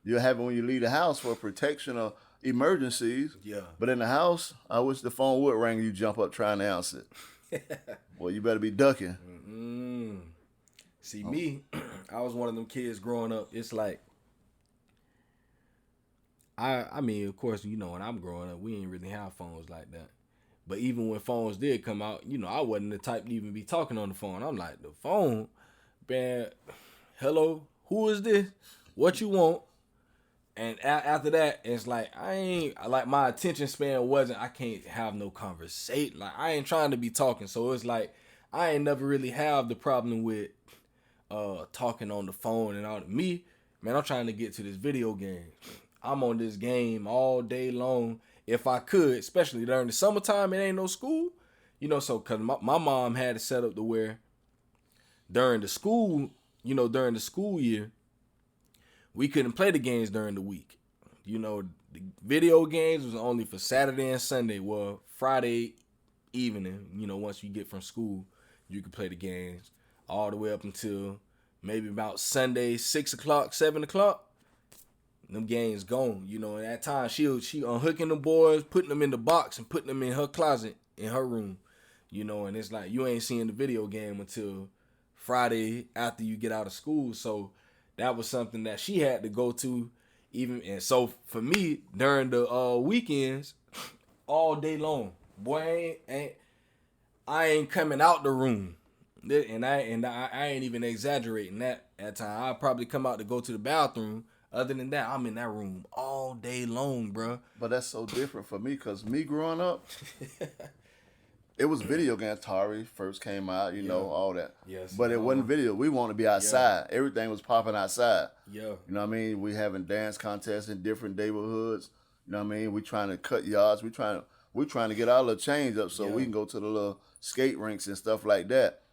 S2: You'll have it when you leave the house for protection or emergencies.
S1: Yeah.
S2: But in the house, I wish the phone would ring and you jump up trying to answer it. Well, you better be ducking.
S1: Mm-hmm. See, me, I was one of them kids growing up. It's like, I mean, of course, you know, when I'm growing up, we ain't really have phones like that. But even when phones did come out, you know, I wasn't the type to even be talking on the phone. I'm like, the phone, man, hello, who is this? What you want? And after that, it's like, my attention span I can't have no conversation. Like, I ain't trying to be talking. So it's like, I ain't never really have the problem with talking on the phone and all. Me, man, I'm trying to get to this video game. I'm on this game all day long. If I could, especially during the summertime, it ain't no school. You know, so because my mom had it set up to where during the school year, we couldn't play the games during the week. You know, the video games was only for Saturday and Sunday. Well, Friday evening, you know, once you get from school, you could play the games all the way up until maybe about Sunday, 6 o'clock, 7 o'clock. Them games gone, you know. And at time she unhooking the boys, putting them in the box and putting them in her closet in her room, you know. And it's like you ain't seeing the video game until Friday after you get out of school. So that was something that she had to go to, even. And so for me during the weekends, all day long, boy, I ain't coming out the room, and I ain't even exaggerating that. At time I'll probably come out to go to the bathroom. Other than that, I'm in that room all day long, bro.
S2: But that's so different for me because me growing up, it was video game. Atari first came out, you know, all that.
S1: Yes.
S2: But it wasn't video. We wanted to be outside. Yeah. Everything was popping outside.
S1: Yeah.
S2: You know what I mean? We having dance contests in different neighborhoods. You know what I mean? We trying to cut yards. We trying to get our little change up so we can go to the little skate rinks and stuff like that.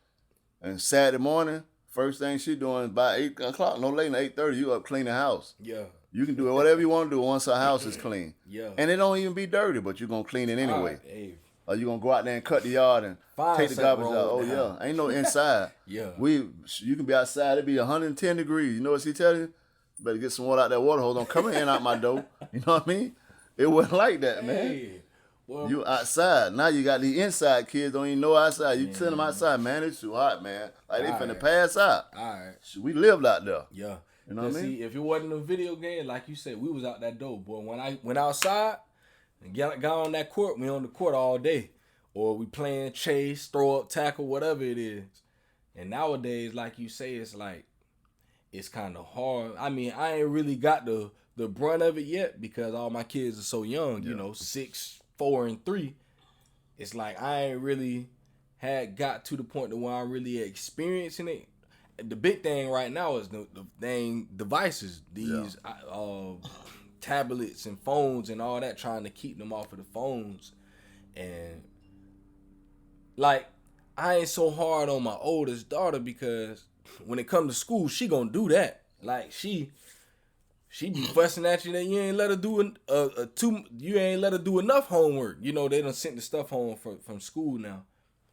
S2: And Saturday morning, first thing she doing by 8 o'clock, no later than 8:30, you up cleaning the house.
S1: Yeah.
S2: You can do whatever you want to do once our house is clean.
S1: Yeah.
S2: And it don't even be dirty, but you're going to clean it anyway.
S1: Hey.
S2: Or you going to go out there and cut the yard and take the garbage out. Oh, yeah. Ain't no inside.
S1: Yeah.
S2: You can be outside. It be 110 degrees. You know what she tell you? Better get some water out that water hose. Don't come in and out my door. You know what I mean? It wasn't like that, man.
S1: Hey. Well,
S2: you outside. Now you got the inside kids don't even know outside. You send them outside, man. It's too hot, man. Like they finna pass out.
S1: All right.
S2: We lived out there.
S1: Yeah.
S2: You know what I mean?
S1: See, if it wasn't a video game, like you said, we was out that door, boy. When I went outside and got on that court, we on the court all day. Or we playing chase, throw up, tackle, whatever it is. And nowadays, like you say, it's like, it's kind of hard. I mean, I ain't really got the brunt of it yet because all my kids are so young, you know, 6, 4, and 3. It's like I ain't really had got to the point to where I'm really experiencing it. The big thing right now is the dang devices, these tablets and phones and all that, trying to keep them off of the phones. And like, I ain't so hard on my oldest daughter because when it comes to school, she gonna do that. Like she be fussing at you that you ain't let her do you ain't let her do enough homework. You know, they done sent the stuff home from school now.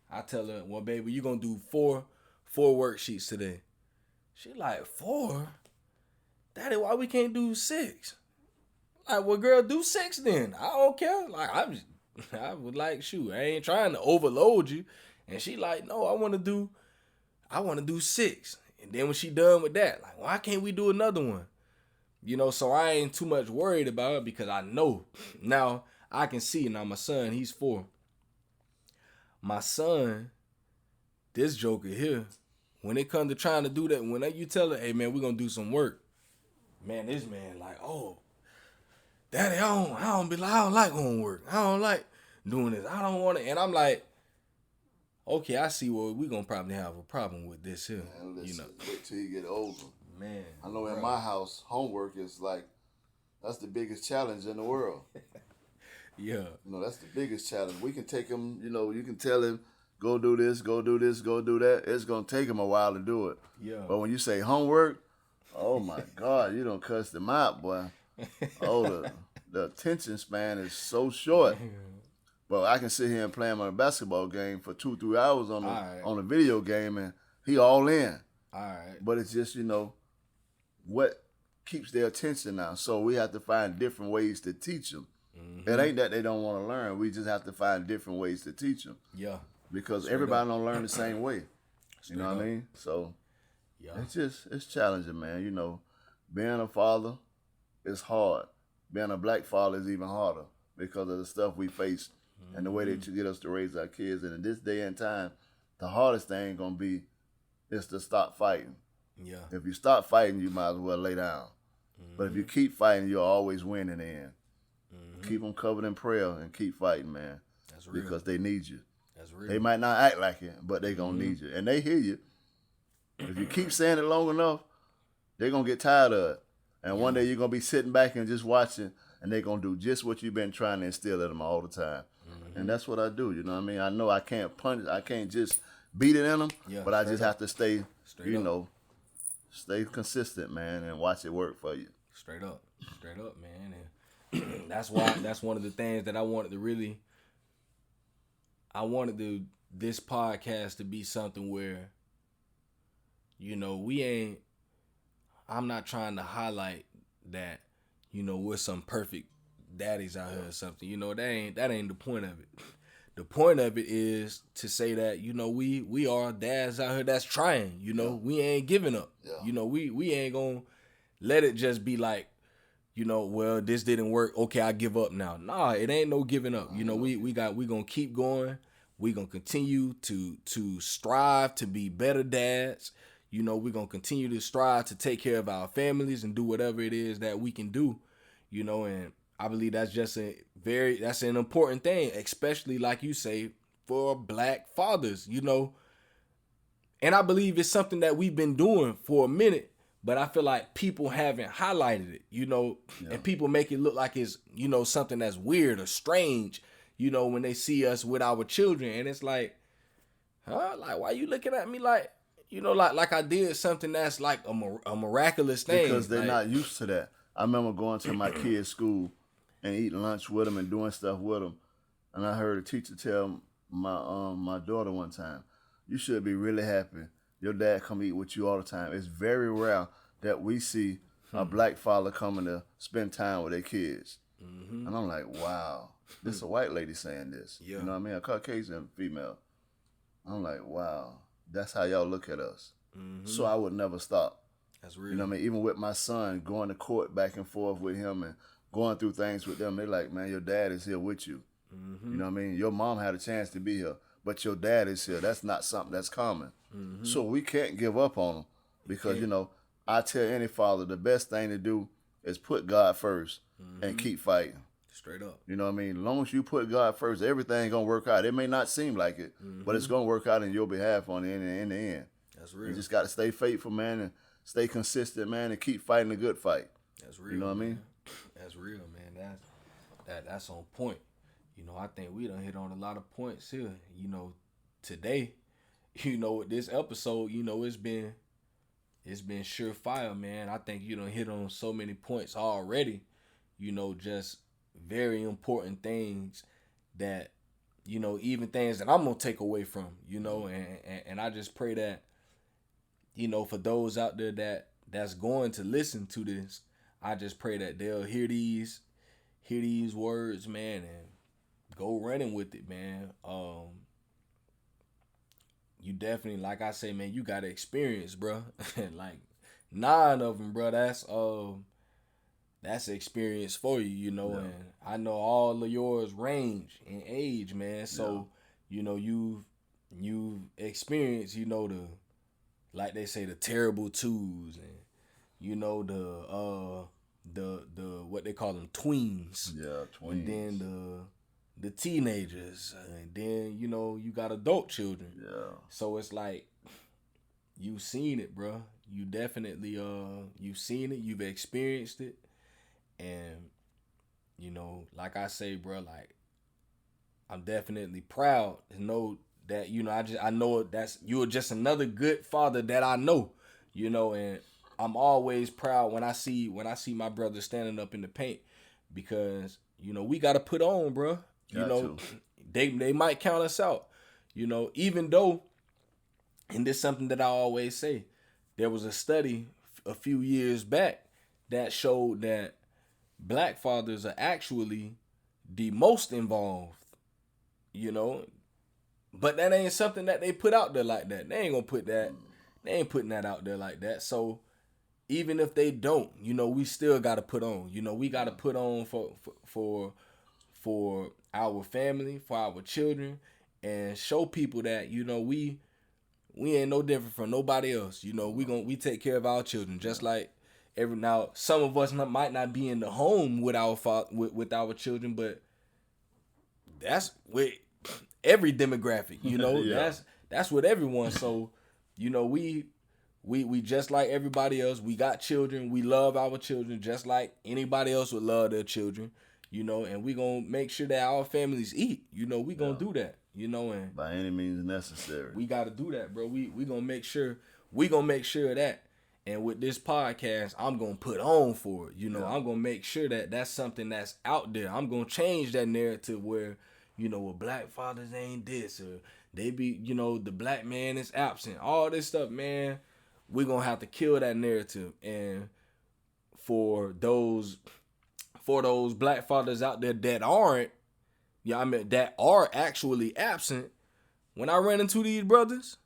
S1: I tell her, well, baby, you gonna do four worksheets today. She like, 4? Daddy, why we can't do 6? Like, well, girl, do 6 then. I don't care. Like, I would like, shoot, I ain't trying to overload you. And she like, no, I want to do 6. And then when she done with that, like, why can't we do another one? You know, so I ain't too much worried about it because I know. Now, I can see, now my son, he's 4. My son, this joker here, when it comes to trying to do that, when you tell her, hey, man, we're going to do some work, man, this man like, oh, Daddy, I don't like homework. I don't like doing this. I don't want it. And I'm like, okay, I see what we're going to probably have a problem with this here.
S2: Man, listen,
S1: you know,
S2: wait till you get older.
S1: Man.
S2: I know in my house, homework is like, that's the biggest challenge in the world.
S1: Yeah.
S2: That's the biggest challenge. We can take him, you can tell him, go do this, go do this, go do that. It's going to take him a while to do it.
S1: Yeah.
S2: But when you say homework, oh my God, you don't cuss them out, boy. Oh, the attention span is so short. But I can sit here and play him on a basketball game for 2-3 hours on a video game, and he all in.
S1: All right.
S2: But it's just, what keeps their attention now. So we have to find different ways to teach them. It ain't that they don't want to learn. We just have to find different ways to teach them.
S1: Yeah.
S2: Because everybody don't learn the same way. You know what I mean? So
S1: yeah,
S2: it's challenging, man. Being a father is hard. Being a black father is even harder because of the stuff we face and the way that you get us to raise our kids. And in this day and time, the hardest thing gonna be is to stop fighting.
S1: Yeah.
S2: If you stop fighting, you might as well lay down. But if you keep fighting, you'll always win in the end. Keep them covered in prayer and keep fighting, man.
S1: That's real.
S2: Because they need you.
S1: That's real.
S2: They might not act like it, but they gonna need you. And they hear you. If you keep saying it long enough, they're gonna get tired of it. And one day you're gonna be sitting back and just watching, and they're gonna do just what you've been trying to instill in them all the time. And that's what I do, you know what I mean? I know I can't punish, I can't just beat it in them, but I just have to stay, stay consistent, man, and watch it work for you.
S1: Straight up, man. And that's why, that's one of the things that I wanted this podcast to be something where, I'm not trying to highlight that, we're some perfect daddies out here or something. That ain't the point of it. The point of it is to say that, we are dads out here that's trying, we ain't giving up.
S2: Yeah.
S1: We ain't gonna let it just be like, well, this didn't work. Okay, I give up now. Nah, it ain't no giving up. We gonna keep going. We gonna continue to strive to be better dads. We're gonna continue to strive to take care of our families and do whatever it is that we can do. And I believe that's just that's an important thing, especially like you say, for black fathers, And I believe it's something that we've been doing for a minute. But I feel like people haven't highlighted it, and people make it look like it's, something that's weird or strange, when they see us with our children. And it's like, like, why you looking at me like, like I did something that's like a miraculous thing?
S2: Because they're not used to that. I remember going to my kids' school and eating lunch with them and doing stuff with them. And I heard a teacher tell my daughter one time, you should be really happy your dad come eat with you all the time. It's very rare that we see a black father coming to spend time with their kids. And I'm like, wow, this is a white lady saying this.
S1: Yeah.
S2: You know what I mean? A Caucasian female. I'm like, wow, that's how y'all look at us. So I would never stop.
S1: That's real.
S2: You know what I mean? Even with my son, going to court back and forth with him and going through things with them, they're like, man, your dad is here with you. You know what I mean? Your mom had a chance to be here, but your dad is here. That's not something that's common. So we can't give up on them because, I tell any father the best thing to do is put God first and keep fighting.
S1: Straight up.
S2: You know what I mean? As long as you put God first, everything going to work out. It may not seem like it, but it's going to work out in your behalf in the end.
S1: That's real.
S2: You just got to stay faithful, man, and stay consistent, man, and keep fighting a good fight.
S1: That's real.
S2: You know what I mean?
S1: That's real, man. That's on point. I think we done hit on a lot of points here. Today, with this episode, it's been surefire, man. I think you done hit on so many points already. Just very important things that, even things that I'm gonna take away from, and I just pray that, for those out there that's going to listen to this, I just pray that they'll hear these words, man, and go running with it, man. You definitely, like I say, man, you got experience, bro. Like 9 of them, bro. That's experience for you, And I know all of yours range in age, man. So, you've experienced, like they say, the terrible twos, and the what they call them, tweens.
S2: Yeah, tweens.
S1: And then the teenagers, and then you got adult children.
S2: Yeah.
S1: So it's like you've seen it, bro. You definitely you've seen it, you've experienced it, and you know, like I say, bro, like I'm definitely proud to know that, you know, I know that's you're just another good father that I know, you know, and I'm always proud when I see my brother standing up in the paint because, you know, we got to put on, bro. You
S2: Got
S1: know,
S2: to.
S1: they might count us out, you know, even though, and this is something that I always say, there was a study a few years back that showed that black fathers are actually the most involved, you know, but that ain't something that they put out there like that. They ain't gonna put that. They ain't putting that out there like that. So even if they don't, you know, we still gotta put on. You know, we gotta put on for our family, for our children, and show people that, you know, we ain't no different from nobody else. You know, we take care of our children just like every now. Some of us might not be in the home with our with our children, but that's with every demographic. You know,
S2: Yeah.
S1: that's with everyone. So, you know, we just like everybody else. We got children. We love our children just like anybody else would love their children. You know, and we gonna make sure that our families eat. You know, we gonna do that. You know, and
S2: By any means necessary.
S1: we gotta do that, bro. We gonna make sure of that. And with this podcast, I'm gonna put on for it. You know, I'm gonna make sure that that's something that's out there. I'm gonna change that narrative where, you know, well, black fathers ain't this or they be, you know, the black man is absent. All this stuff, man. We're gonna have to kill that narrative. And for those black fathers out there that aren't, that are actually absent, when I run into these brothers,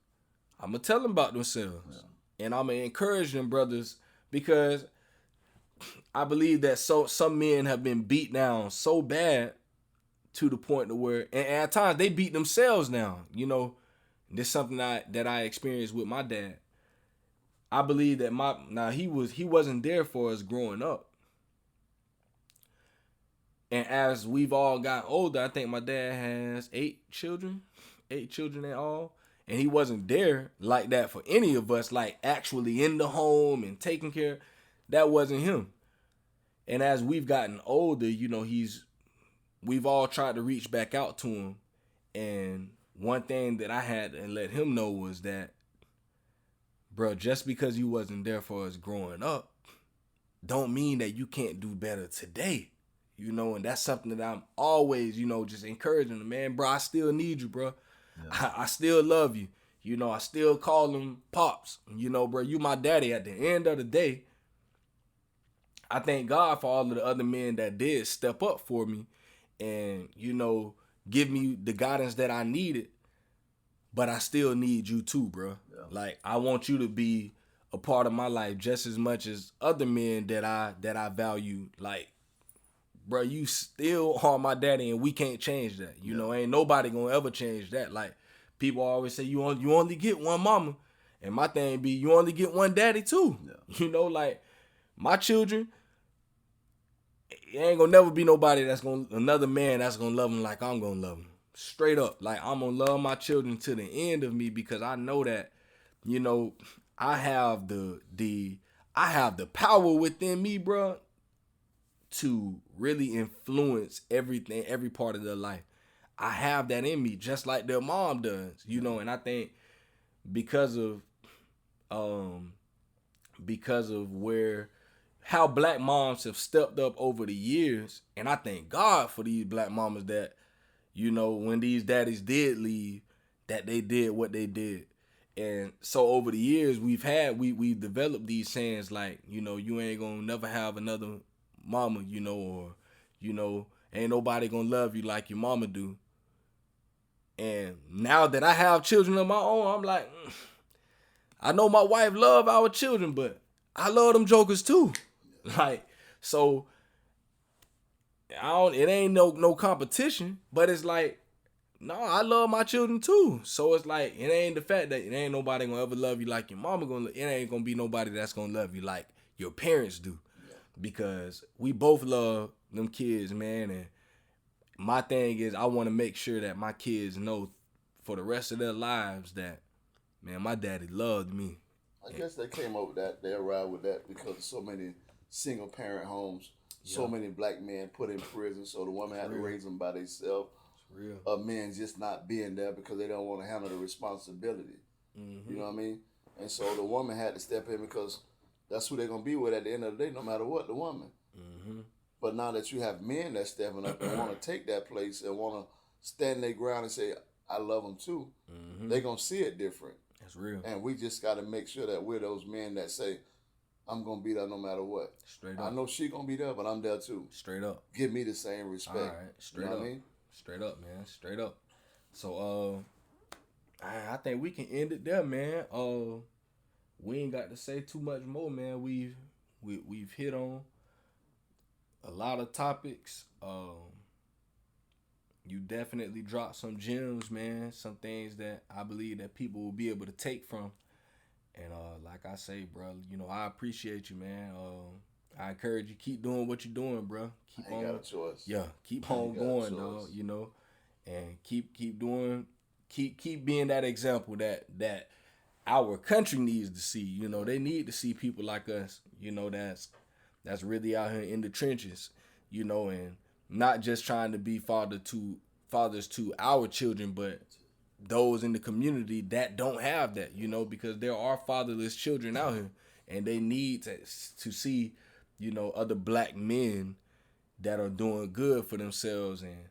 S1: I'm going to tell them about themselves. Yeah. And I'm going to encourage them brothers because I believe that some men have been beat down so bad to the point to where, and at times they beat themselves down. You know, this is something that I experienced with my dad. I believe that he wasn't there for us growing up. And as we've all got older, I think my dad has 8 children in all. And he wasn't there like that for any of us, like actually in the home and taking care. That wasn't him. And as we've gotten older, you know, we've all tried to reach back out to him. And one thing that I had to let him know was that, bro, just because you wasn't there for us growing up, don't mean that you can't do better today. You know, and that's something that I'm always, you know, just encouraging them, man, bro, I still need you, bro. Yeah. I still love you. You know, I still call them pops. You know, bro, you my daddy. At the end of the day, I thank God for all of the other men that did step up for me and, you know, give me the guidance that I needed. But I still need you too, bro. Yeah. Like, I want you to be a part of my life just as much as other men that I value. Like, bro, you still are my daddy, and we can't change that. You know, ain't nobody gonna ever change that. Like, people always say you only get one mama, and my thing be you only get one daddy too. Yeah. You know, like my children, it ain't gonna never be another man that's gonna love them like I'm gonna love them. Straight up, like I'm gonna love my children to the end of me because I know that, you know, I have the power within me, bro, to really influence everything, every part of their life. I have that in me, just like their mom does, you know. And I think because of how black moms have stepped up over the years, and I thank God for these black mamas that, you know, when these daddies did leave, that they did what they did. And so over the years we've developed these sayings like, you know, you ain't gonna never have another mama, you know, or, you know, ain't nobody gonna love you like your mama do. And now that I have children of my own, I'm like, I know my wife love our children, but I love them jokers too. Like, so it ain't no competition, but it's like, no, I love my children too. So it's like, it ain't the fact that it ain't nobody gonna ever love you like your mama it ain't gonna be nobody that's gonna love you like your parents do. Because we both love them kids, man. And my thing is, I want to make sure that my kids know for the rest of their lives that, man, my daddy loved me.
S2: I guess they came up with that. They arrived with that because of so many single parent homes. So many black men put in prison, so the woman had to raise them by themselves.
S1: It's real.
S2: Men just not being there because they don't want to handle the responsibility. You know what I mean? And so the woman had to step in because that's who they're gonna be with at the end of the day, no matter what, the woman. But now that you have men that stepping up and want to take that place and want to stand their ground and say, I love them too, they're gonna see it different.
S1: That's real.
S2: And we just got to make sure that we're those men that say, I'm going to be there no matter what.
S1: Straight up.
S2: I know she going to be there, but I'm there too.
S1: Straight up.
S2: Give me the same respect.
S1: All right. Straight up.
S2: What I mean?
S1: Straight up, man. Straight up. So, I think we can end it there, man. We ain't got to say too much more, man. We've hit on a lot of topics. You definitely dropped some gems, man. Some things that I believe that people will be able to take from. And like I say, bro, you know, I appreciate you, man. I encourage you, keep doing what you're doing, bro. Keep
S2: I ain't got a choice.
S1: Yeah, keep on going, dog. You know, and keep doing, keep being that example that our country needs to see. You know, they need to see people like us. You know, that's really out here in the trenches. You know, and not just trying to be fathers to our children, but those in the community that don't have that, you know, because there are fatherless children out here, and they need to see, you know, other black men that are doing good for themselves and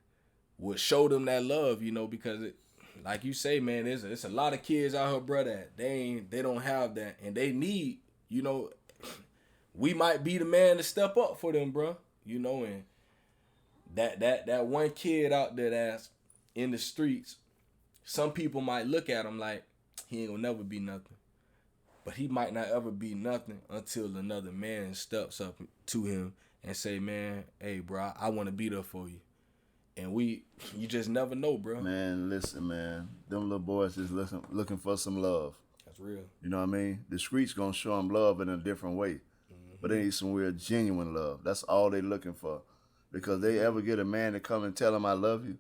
S1: would show them that love, you know, because it, like you say, man, it's a lot of kids out here, bro, that they don't have that, and they need, you know, we might be the man to step up for them, bro, you know, and that one kid out there that's in the streets, some people might look at him like he ain't gonna never be nothing. But he might not ever be nothing until another man steps up to him and say, man, hey, bro, I want to be there for you. And you just never know, bro.
S2: Man, listen, man. Them little boys is looking for some love.
S1: That's real.
S2: You know what I mean? The streets gonna show them love in a different way. But they need some real genuine love. That's all they looking for. Because they ever get a man to come and tell them I love you,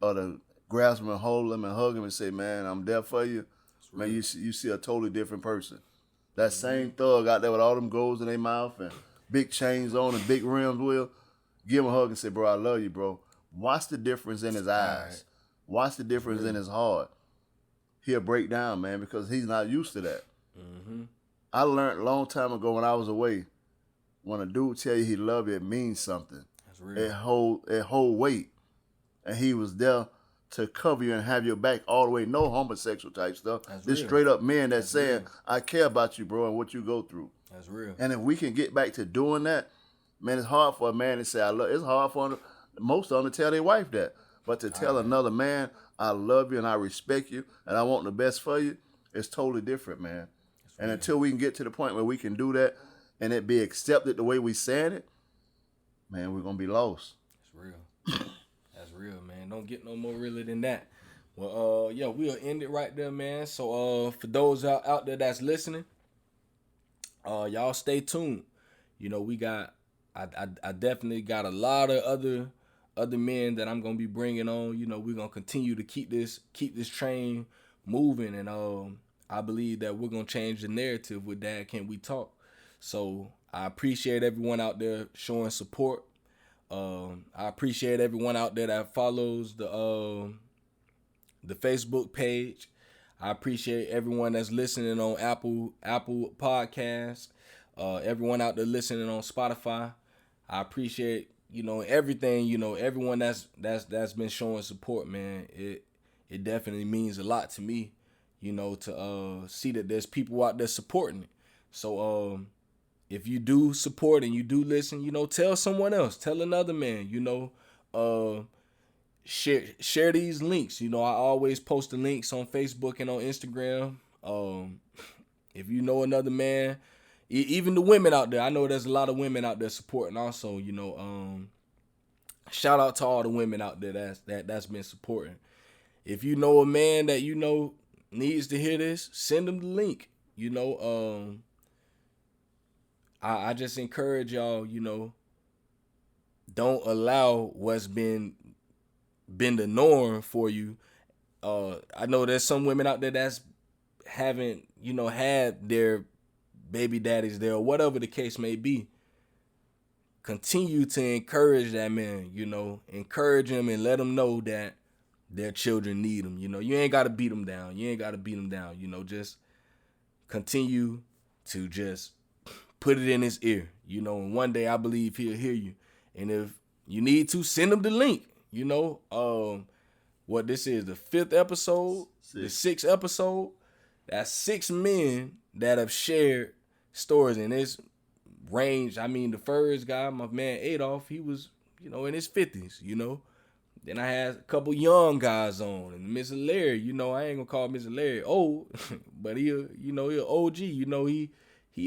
S2: or to grasp him and hold him and hug him and say, man, I'm there for you, man, you see a totally different person. That same thug out there with all them golds in their mouth and big chains on and big rims will, give him a hug and say, bro, I love you, bro. Watch the difference in his eyes. Watch the difference in his heart. He'll break down, man, because he's not used to that. I learned a long time ago when I was away, when a dude tell you he love you, it means something.
S1: That's real.
S2: It hold weight. And he was there to cover you and have your back all the way. No homosexual type stuff.
S1: That's
S2: this
S1: real.
S2: straight up men that's saying,
S1: real.
S2: I care about you, bro, and what you go through.
S1: That's real.
S2: And if we can get back to doing that, man, it's hard for a man to say I love. It's hard for most of them to tell their wife that. But to tell another man, I love you and I respect you and I want the best for you, it's totally different, man. And until we can get to the point where we can do that and it be accepted the way we saying it, man, we're going to be lost.
S1: It's real. That's real, man. Don't get no more realer than that. Well, yeah, we'll end it right there, man. So, for those out there that's listening, y'all stay tuned. You know, I definitely got a lot of other men that I'm gonna be bringing on. You know, we're gonna continue to keep this train moving, and I believe that we're gonna change the narrative with Dad Can We Talk. So I appreciate everyone out there showing support. I appreciate everyone out there that follows the Facebook page. I appreciate everyone that's listening on Apple Podcasts. Everyone out there listening on Spotify. I appreciate, you know, everything, you know, everyone that's been showing support, man. It definitely means a lot to me, you know, to see that there's people out there supporting it. So if you do support and you do listen, you know, tell someone else, tell another man, you know, share these links. You know, I always post the links on Facebook and on Instagram. If you know another man, even the women out there, I know there's a lot of women out there supporting also, you know, shout out to all the women out there that's been supporting. If you know a man that you know needs to hear this, send them the link. You know, I just encourage y'all, you know, don't allow what's been the norm for you. I know there's some women out there that's haven't, you know, had their baby daddies there or whatever the case may be. continue to encourage that man, you know, encourage him and let him know that their children need him. You know, you ain't got to beat them down. You know, just continue to just put it in his ear, you know, and one day I believe he'll hear you. And if you need to, send him the link, you know. What this is, the 5th episode, the 6th episode. That's 6 men that have shared stories in this range. I mean, the first guy, my man Adolf, he was, you know, in his 50s, you know. Then I had a couple young guys on, and Mr. Larry, you know, I ain't gonna call Mr. Larry old, but he an OG, you know, he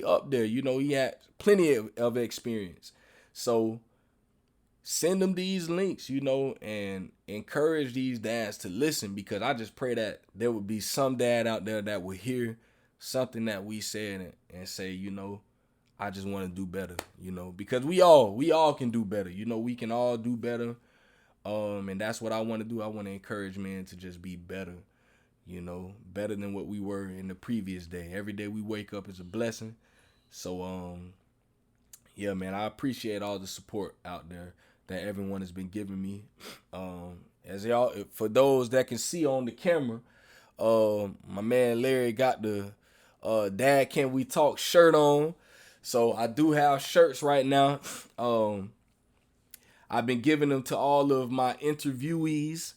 S1: up there, you know, he had plenty of experience. So send them these links, you know, and encourage these dads to listen, because I just pray that there would be some dad out there that would hear something that we said and say, you know, I just want to do better, you know, because we all can do better, you know, we can all do better. And that's what I want to do. I want to encourage men to just be better, you know, better than what we were in the previous day. Every day we wake up is a blessing. So, yeah, man, I appreciate all the support out there that everyone has been giving me. As y'all, for those that can see on the camera, my man Larry got the Dad Can We Talk shirt on. So I do have shirts right now. I've been giving them to all of my interviewees,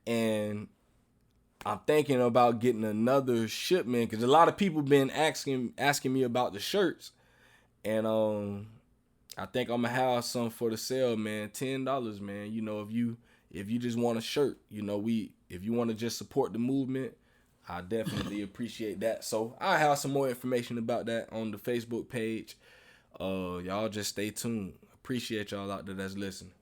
S1: and I'm thinking about getting another shipment, because a lot of people been asking me about the shirts, and I think I'm gonna have some for the sale, man. $10, man. You know, if you just want a shirt, you know, if you want to just support the movement, I definitely appreciate that. So I have some more information about that on the Facebook page. Y'all just stay tuned. Appreciate y'all out there that's listening.